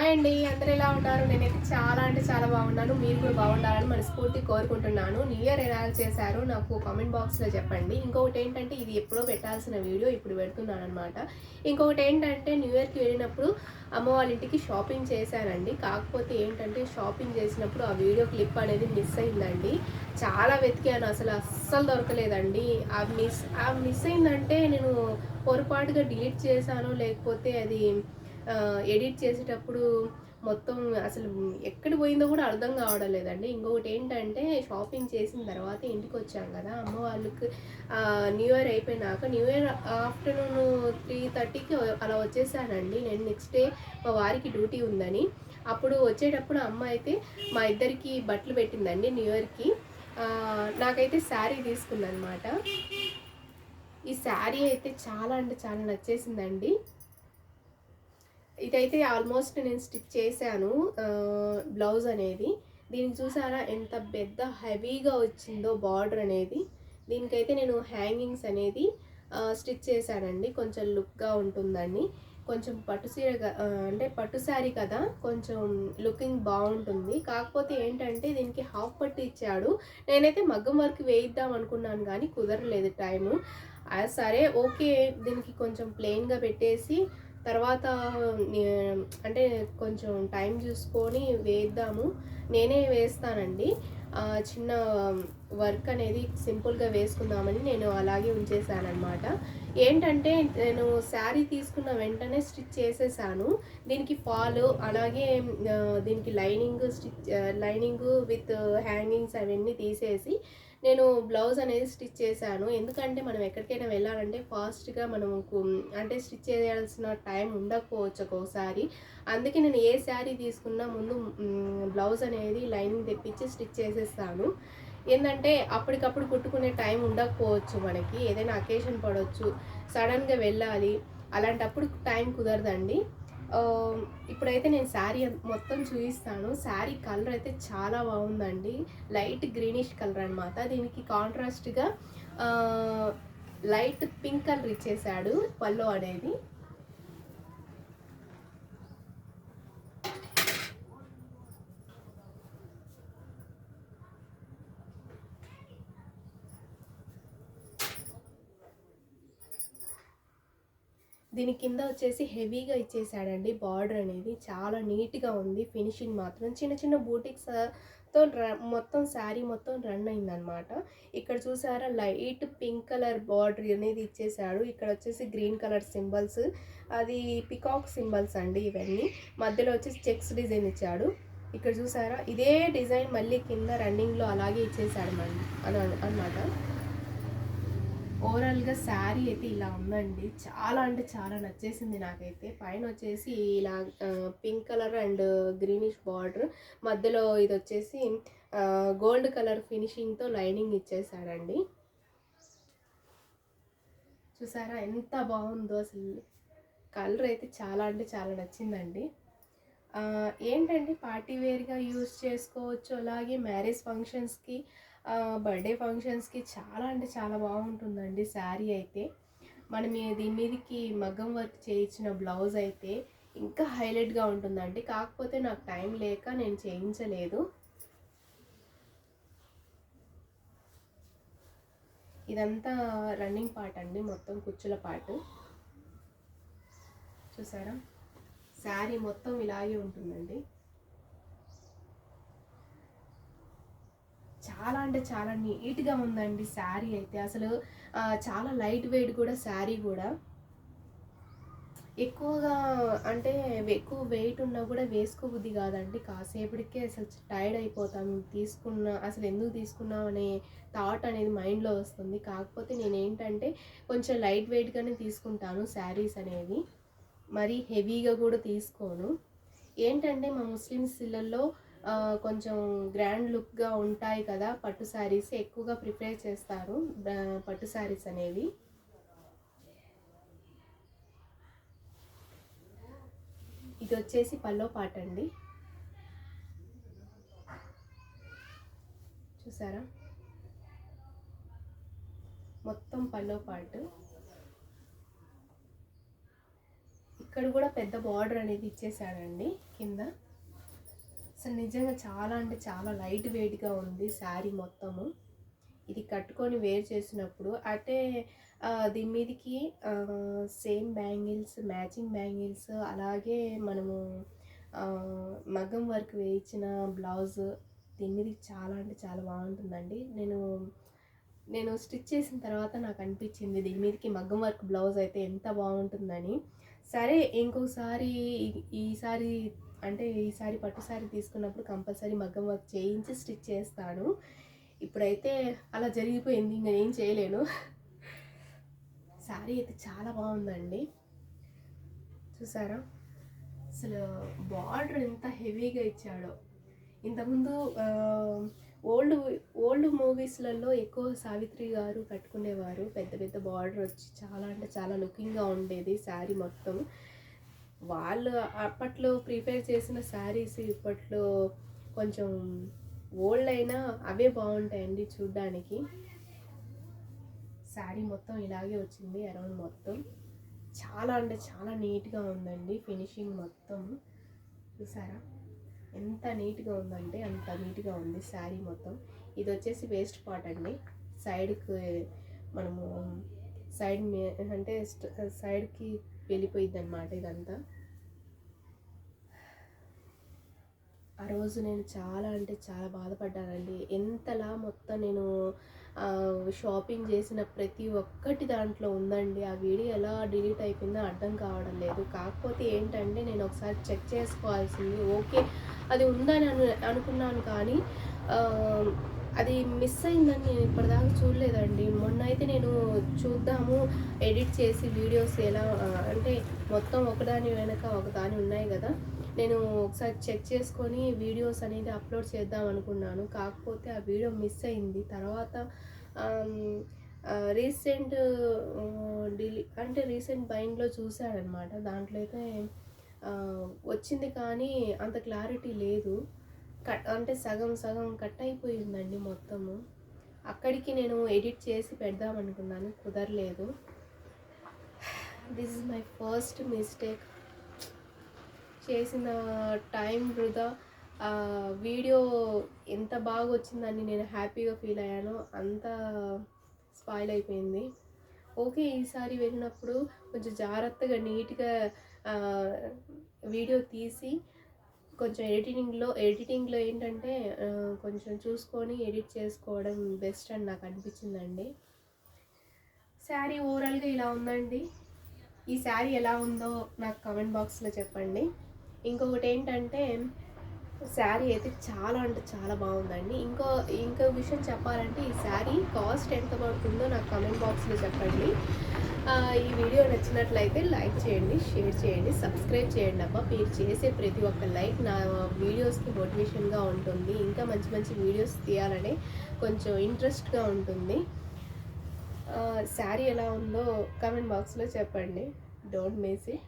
Hi అండి, అందరూ ఎలా ఉన్నారు? నేనైతే చాలా అంటే చాలా బాగున్నాను. మీరు కూడా బాగుండాలని మనస్ఫూర్తిగా కోరుకుంటున్నాను. న్యూ ఇయర్ ఎలా చేశారో నాకు కామెంట్ బాక్స్లో చెప్పండి. ఇంకొకటి ఏంటంటే, ఇది ఎప్పుడో పెట్టాల్సిన వీడియో ఇప్పుడు పెడుతున్నాను అనమాట. ఇంకొకటి ఏంటంటే, న్యూ ఇయర్కి వెళ్ళినప్పుడు అమ్మ వాళ్ళ ఇంటికి షాపింగ్ చేశానండి. కాకపోతే ఏంటంటే, షాపింగ్ చేసినప్పుడు ఆ వీడియో క్లిప్ అనేది మిస్ అయిందండి. చాలా వెతికాను, అస్సలు దొరకలేదండి. ఆ మిస్ అయిందంటే నేను పొరపాటుగా డిలీట్ చేశాను, లేకపోతే అది ఎడిట్ చేసేటప్పుడు మొత్తం అసలు ఎక్కడ పోయిందో కూడా అర్థం కావడం లేదండి. ఇంకొకటి ఏంటంటే, షాపింగ్ చేసిన తర్వాత ఇంటికొచ్చాం కదా! అమ్మ వాళ్ళకి న్యూ ఇయర్ అయిపోయినాక న్యూ ఇయర్ ఆఫ్టర్‌నూన్ 3:30కి అలా వచ్చేసానండి. నేను నెక్స్ట్ డే మా వారికి డ్యూటీ ఉందని. అప్పుడు వచ్చేటప్పుడు అమ్మ అయితే మా ఇద్దరికి బట్టలు పెట్టిందండి న్యూ ఇయర్‌కి. నాకైతే శారీ తీసుకుందనమాట. ఈ శారీ అయితే చాలా అంటే చాలా నచ్చేసిందండి. ఇదైతే ఆల్మోస్ట్ నేను స్టిచ్ చేశాను. బ్లౌజ్ అనేది. దీనికి చూసారా ఎంత పెద్ద హెవీగా వచ్చిందో బార్డర్ అనేది. దీనికైతే నేను హ్యాంగింగ్స్ అనేది స్టిచ్ చేశానండి. కొంచెం లుక్‌గా ఉంటుందని. కొంచెం అంటే పట్టు శారీ కదా! కొంచెం లుకింగ్ బావుంటుంది. కాకపోతే ఏంటంటే, దీనికి హాఫ్ పట్టు ఇచ్చాడు. నేనైతే మగ్గం వర్క్ వేయిద్దాం అనుకున్నాను గానీ కుదరలేదు టైము. సరే ఓకే. దీనికి కొంచెం ప్లెయిన్‌గా పెట్టేసి తర్వాత నే అంటే కొంచెం టైం చూసుకొని వేద్దాము. నేనే వేస్తానండి. చిన్న వర్క్ అనేది సింపుల్‌గా వేసుకుందామని నేను అలాగే ఉంచేసాననమాట. ఏంటంటే, నేను శారీ తీసుకున్న వెంటనే స్టిచ్ చేసేసాను. దీనికి ఫాలు అలాగే దీనికి లైనింగు విత్ హ్యాంగింగ్స్ అవన్నీ తీసేసి నేను బ్లౌజ్ అనేది స్టిచ్ చేశాను. ఎందుకంటే, మనం ఎక్కడికైనా వెళ్ళాలంటే ఫాస్ట్‌గా అంటే స్టిచ్ చేయాల్సిన టైం ఉండకపోవచ్చు ఒక్కోసారి. అందుకే నేను ఏ శారీ తీసుకున్నా ముందు బ్లౌజ్ అనేది లైనింగ్ తెప్పించి స్టిచ్ చేసేస్తాను. ఏందంటే, అప్పటికప్పుడు కుట్టుకునే టైం ఉండకపోవచ్చు మనకి. ఏదైనా అకేషన్ పడొచ్చు. సడన్‌గా వెళ్ళాలి. అలాంటప్పుడు టైం కుదరదండి. ఇప్పుడైతే నేను శారీ మొత్తం చూపిస్తాను. శారీ కలర్ అయితే చాలా బాగుందండి. లైట్ గ్రీనిష్ కలర్ అనమాట. దీనికి కాంట్రాస్ట్‌గా ఆహ్, లైట్ పింక్ కలర్ ఇచ్చేసాడు పళ్ళు అనేది. దీని కింద వచ్చేసి హెవీగా ఇచ్చేసాడండి బార్డర్ అనేది. చాలా నీట్‌గా ఉంది. ఫినిషింగ్ మాత్రం చిన్న చిన్న బూటీక్స్‌తో మొత్తం శారీ మొత్తం రన్ అయిందనమాట. ఇక్కడ చూసారా లైట్ పింక్ కలర్ బార్డర్ అనేది ఇచ్చేసాడు. ఇక్కడ వచ్చేసి గ్రీన్ కలర్ సింబల్స్. అది పికాక్ సింబల్స్ అండి ఇవన్నీ. మధ్యలో వచ్చేసి చెక్స్ డిజైన్ ఇచ్చాడు. ఇక్కడ చూసారా ఇదే డిజైన్ మళ్ళీ కింద రన్నింగ్‌లో అలాగే ఇచ్చేసాడు అనమాట. ఓవరాల్‌గా శారీ అయితే ఇలా ఉందండి. చాలా అంటే చాలా నచ్చేసింది నాకైతే. పైనొచ్చేసి ఇలా pink colour and greenish border. మధ్యలో ఇదొచ్చేసి గోల్డ్ కలర్ ఫినిషింగ్‌తో లైనింగ్ ఇచ్చేసాడండి. చూసారా ఎంత బావుందో అసలు. కలర్ అయితే చాలా అంటే చాలా నచ్చిందండి. ఏంటంటే పార్టీ వేర్‌గా యూజ్ చేసుకోవచ్చు. అలాగే మ్యారేజ్ ఫంక్షన్స్‌కి, బర్త్‌డే ఫంక్షన్స్‌కి చాలా అంటే చాలా బాగుంటుందండి శారీ అయితే. మనం దీని మీదకి మగ్గం వర్క్ చేయించిన బ్లౌజ్ అయితే ఇంకా హైలైట్‌గా ఉంటుందండి. కాకపోతే నాకు టైం లేక నేను చేయించలేదు. ఇదంతా రన్నింగ్ పార్ట్ అండి, మొత్తం కుచ్చుల పార్ట్. చూసారా? శారీ మొత్తం ఇలాగే ఉంటుందండి. చాలా అంటే చాలా నీట్‌గా ఉందండి శారీ అయితే. అసలు చాలా లైట్ వెయిట్ కూడా శారీ గూడా. ఎక్కువగా అంటే ఎక్కువ వెయిట్ ఉన్నా కూడా వేసుకోబుద్ధి కాదండి. కాసేపటికే అసలు టైర్డ్ అయిపోతాం. అసలు ఎందుకు తీసుకున్నాం అనే థాట్ అనేది మైండ్‌లో వస్తుంది. కాకపోతే నేనేంటంటే కొంచెం లైట్ వెయిట్‌గానే తీసుకుంటాను శారీస్ అనేవి. మరీ హెవీగా కూడా తీసుకోను. ఏంటంటే మా ముస్లిమ్స్ ఇళ్ళల్లో కొంచెం గ్రాండ్ లుక్‌గా ఉంటాయి కదా! పట్టు శారీస్ ఎక్కువగా ప్రిఫర్ చేస్తారు. పట్టు శారీస్ అనేవి. ఇదొచ్చేసి పల్లో పాట అండి. చూసారా? మొత్తం పల్లో పాటు. ఇక్కడ కూడా పెద్ద బార్డర్ అనేది ఇచ్చేసాడండి కింద. అసలు నిజంగా చాలా అంటే చాలా లైట్ వెయిట్గా ఉంది శారీ మొత్తము. ఇది కట్టుకొని వేర్ చేసినప్పుడు అంటే దీని మీదకి సేమ్ బ్యాంగిల్స్, మ్యాచింగ్ బ్యాంగిల్స్, అలాగే మనము మగ్గం వర్క్ వేయించిన బ్లౌజ్ దీని మీదకి చాలా అంటే చాలా బాగుంటుందండి. నేను స్టిచ్ చేసిన తర్వాత నాకు అనిపించింది దీని మీదకి మగ్గం వర్క్ బ్లౌజ్ అయితే ఎంత బాగుంటుందని. సరే ఇంకోసారి ఈసారి అంటే ఈసారి పట్టు సారీ తీసుకున్నప్పుడు కంపల్సరీ మగ్గం వర్క్ చేయించి స్టిచ్ చేస్తాను. ఇప్పుడైతే అలా జరిగిపోయింది, ఇంకా ఏం చేయలేను. శారీ అయితే చాలా బాగుందండి, చూసారా అసలు బార్డర్ ఎంత హెవీగా ఇచ్చాడో. ఇంతకుముందు ఓల్డ్ మూవీస్లలో ఎక్కువ సావిత్రి గారు కట్టుకునేవారు, పెద్ద పెద్ద బార్డర్ వచ్చి చాలా అంటే చాలా లుకింగ్గా ఉండేది శారీ మొత్తం. వాళ్ళు అప్పట్లో ప్రిపేర్ చేసిన శారీస్ ఇప్పట్లో కొంచెం ఓల్డ్ అయినా అవే బాగుంటాయండి చూడ్డానికి. శారీ మొత్తం ఇలాగే వచ్చింది అరౌండ్ మొత్తం. చాలా అంటే చాలా నీట్గా ఉందండి ఫినిషింగ్ మొత్తం. చూసారా ఎంత నీట్గా ఉందంటే అంత నీట్గా ఉంది శారీ మొత్తం. ఇది వచ్చేసి వేస్ట్ పార్ట్ అండి, సైడ్కి మనము సైడ్ అంటే సైడ్కి వెళ్ళిపోయిద్ది అనమాట ఇదంతా. ఆ రోజు నేను చాలా అంటే చాలా బాధపడ్డానండి. ఎంతలా మొత్తం నేను షాపింగ్ చేసిన ప్రతి ఒక్కటి దాంట్లో ఉందండి. ఆ వీడియో ఎలా డిలీట్ అయిపోయిందో అర్థం కావడం లేదు. కాకపోతే ఏంటంటే నేను ఒకసారి చెక్ చేసుకోవాల్సింది. ఓకే అది ఉందని అనుకున్నాను, కానీ అది మిస్ అయిందని నేను ఇప్పటిదాకా చూడలేదండి. మొన్న అయితే నేను చూద్దాము ఎడిట్ చేసి వీడియోస్ ఎలా అంటే మొత్తం ఒకదాని వెనక ఒకదాని ఉన్నాయి కదా, నేను ఒకసారి చెక్ చేసుకొని వీడియోస్ అనేది అప్లోడ్ చేద్దాం అనుకున్నాను. కాకపోతే ఆ వీడియో మిస్ అయింది. తర్వాత రీసెంట్ బైండ్లో చూశాడనమాట, దాంట్లో అయితే వచ్చింది కానీ అంత క్లారిటీ లేదు. అంటే సగం సగం కట్ అయిపోయిందండి మొత్తము. అక్కడికి నేను ఎడిట్ చేసి పెడదాం అనుకున్నాను, కుదరలేదు. This is my first mistake. చేసిన టైం వృధా. వీడియో ఎంత బాగా వచ్చిందని నేను హ్యాపీగా ఫీల్ అయ్యానో అంత స్పాయిల్ అయిపోయింది. ఓకే ఈసారి వెళ్ళినప్పుడు కొంచెం జాగ్రత్తగా నీట్గా వీడియో తీసి కొంచెం ఎడిటింగ్లో ఏంటంటే కొంచెం చూసుకొని ఎడిట్ చేసుకోవడం బెస్ట్ అని నాకు అనిపించిందండి. శారీ ఓవరాల్గా ఇలా ఉందండి. ఈ శారీ ఎలా ఉందో నాకు కామెంట్ బాక్స్లో చెప్పండి. ఇంకొకటి ఏంటంటే శారీ అయితే చాలా అంటే చాలా బాగుందండి. ఇంకో విషయం చెప్పాలంటే ఈ శారీ కాస్ట్ ఎంత పడుతుందో నాకు కామెంట్ బాక్స్లో చెప్పండి. ఈ వీడియో నచ్చినట్లయితే లైక్ చేయండి, షేర్ చేయండి, సబ్స్క్రైబ్ చేయండి. అబ్బా మీరు చేసే ప్రతి ఒక్క లైక్ నా వీడియోస్కి మోటివేషన్గా ఉంటుంది, ఇంకా మంచి మంచి వీడియోస్ తీయాలనే కొంచెం ఇంట్రెస్ట్గా ఉంటుంది. శారీ ఎలా ఉందో కామెంట్ బాక్స్లో చెప్పండి. Don't miss it.